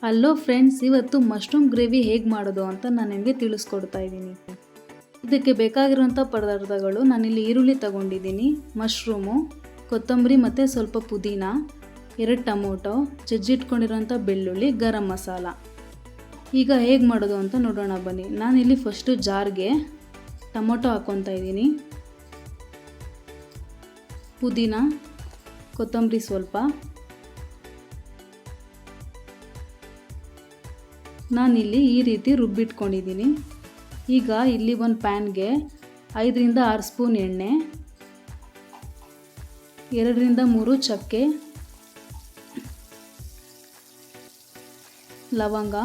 Hello friends, ಇವತ್ತು mushroom gravy ಹೇಗೆ ಮಾಡೋದು ಅಂತ ನಾನು ನಿಮಗೆ ತಿಳಿಸ್ಕೊಡ್ತಾ ಇದ್ದೀನಿ. ಇದಕ್ಕೆ ಬೇಕಾಗಿರುವಂಥ ಪದಾರ್ಥಗಳು, ನಾನಿಲ್ಲಿ ಈರುಳ್ಳಿ ತಗೊಂಡಿದ್ದೀನಿ, ಮಶ್ರೂಮು, ಕೊತ್ತಂಬರಿ ಮತ್ತು ಸ್ವಲ್ಪ ಪುದೀನ, 2 ಟೊಮೊಟೊ, ಜಜ್ಜಿಟ್ಕೊಂಡಿರೋಂಥ ಬೆಳ್ಳುಳ್ಳಿ, ಗರಂ ಮಸಾಲ. ಈಗ ಹೇಗೆ ಮಾಡೋದು ಅಂತ ನೋಡೋಣ ಬನ್ನಿ. ನಾನಿಲ್ಲಿ ಫಸ್ಟು ಜಾರ್ಗೆ ಟೊಮೊಟೊ ಹಾಕ್ಕೊತಾ ಇದ್ದೀನಿ, ಪುದೀನ, ಕೊತ್ತಂಬರಿ ಸ್ವಲ್ಪ. ನಾನಿಲ್ಲಿ ಈ ರೀತಿ ರುಬ್ಬಿಟ್ಕೊಂಡಿದ್ದೀನಿ. ಈಗ ಇಲ್ಲಿ ಒಂದು ಪ್ಯಾನ್ಗೆ 5 ರಿಂದ 6 ಸ್ಪೂನ್ ಎಣ್ಣೆ, 2 ರಿಂದ 3 ಚಕ್ಕೆ, ಲವಂಗ,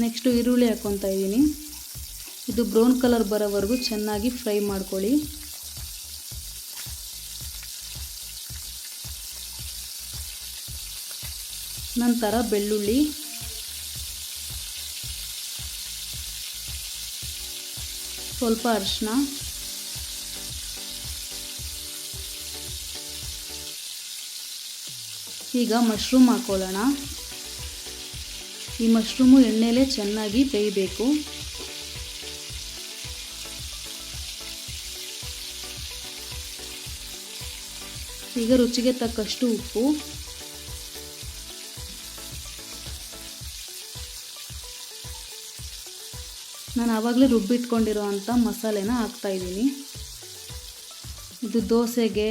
ನೆಕ್ಸ್ಟು ಈರುಳ್ಳಿ ಹಾಕ್ಕೊತಾ ಇದ್ದೀನಿ. ಇದು ಬ್ರೌನ್ ಕಲರ್ ಬರೋವರೆಗೂ ಚೆನ್ನಾಗಿ ಫ್ರೈ ಮಾಡ್ಕೊಳ್ಳಿ. ನಂತರ ಬೆಳ್ಳುಳ್ಳಿ, ಸ್ವಲ್ಪ ಅರಿಶಿನ, ಈಗ ಮಶ್ರೂಮ್ ಹಾಕೊಳ್ಳೋಣ. ಈ ಮಶ್ರೂಮು ಎಣ್ಣೆಲೇ ಚೆನ್ನಾಗಿ ಬೇಯಬೇಕು. ಈಗ ರುಚಿಗೆ ತಕ್ಕಷ್ಟು ಉಪ್ಪು, ನಾನು ಆವಾಗಲೇ ರುಬ್ಬಿಟ್ಕೊಂಡಿರೋ ಅಂಥ ಮಸಾಲೆನ ಹಾಕ್ತಾಯಿದ್ದೀನಿ. ಇದು ದೋಸೆಗೆ,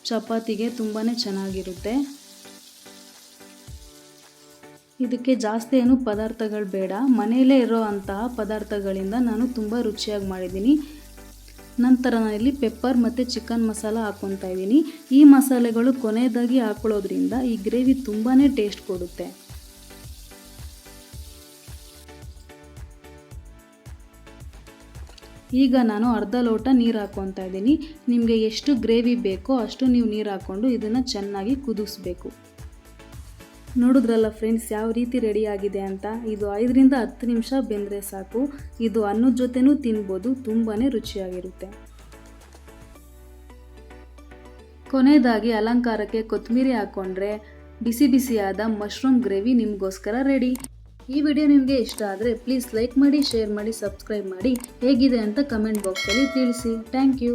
ಚಪಾತಿಗೆ ತುಂಬಾ ಚೆನ್ನಾಗಿರುತ್ತೆ. ಇದಕ್ಕೆ ಜಾಸ್ತಿ ಏನು ಪದಾರ್ಥಗಳು ಬೇಡ, ಮನೆಯಲ್ಲೇ ಇರೋ ಅಂತಹ ಪದಾರ್ಥಗಳಿಂದ ನಾನು ತುಂಬ ರುಚಿಯಾಗಿ ಮಾಡಿದ್ದೀನಿ. ನಂತರ ನಾನಿಲ್ಲಿ ಪೆಪ್ಪರ್ ಮತ್ತು ಚಿಕನ್ ಮಸಾಲ ಹಾಕ್ಕೊತಾ ಇದ್ದೀನಿ. ಈ ಮಸಾಲೆಗಳು ಕೊನೆಯದಾಗಿ ಹಾಕೊಳ್ಳೋದ್ರಿಂದ ಈ ಗ್ರೇವಿ ತುಂಬಾ ಟೇಸ್ಟ್ ಕೊಡುತ್ತೆ. ಈಗ ನಾನು ಅರ್ಧ ಲೋಟ ನೀರು ಹಾಕ್ಕೊತಾ ಇದ್ದೀನಿ. ನಿಮಗೆ ಎಷ್ಟು ಗ್ರೇವಿ ಬೇಕೋ ಅಷ್ಟು ನೀವು ನೀರು ಹಾಕ್ಕೊಂಡು ಇದನ್ನು ಚೆನ್ನಾಗಿ ಕುದಿಸ್ಬೇಕು. ನೋಡಿದ್ರಲ್ಲ ಫ್ರೆಂಡ್ಸ್, ಯಾವ ರೀತಿ ರೆಡಿಯಾಗಿದೆ ಅಂತ. ಇದು 5 ರಿಂದ 10 ನಿಮಿಷ ಬೆಂದರೆ ಸಾಕು. ಇದು ಅನ್ನದ ಜೊತೆನೂ ತಿನ್ಬೋದು, ತುಂಬಾ ರುಚಿಯಾಗಿರುತ್ತೆ. ಕೊನೆಯದಾಗಿ ಅಲಂಕಾರಕ್ಕೆ ಕೊತ್ತಂಬರಿ ಹಾಕ್ಕೊಂಡ್ರೆ ಬಿಸಿ ಬಿಸಿಯಾದ ಮಶ್ರೂಮ್ ಗ್ರೇವಿ ನಿಮಗೋಸ್ಕರ ರೆಡಿ. ಈ ವಿಡಿಯೋ ನಿಮಗೆ ಇಷ್ಟ ಆದರೆ ಪ್ಲೀಸ್ ಲೈಕ್ ಮಾಡಿ, ಶೇರ್ ಮಾಡಿ, ಸಬ್ಸ್ಕ್ರೈಬ್ ಮಾಡಿ. ಹೇಗಿದೆ ಅಂತ ಕಮೆಂಟ್ ಬಾಕ್ಸಲ್ಲಿ ತಿಳಿಸಿ. Thank you.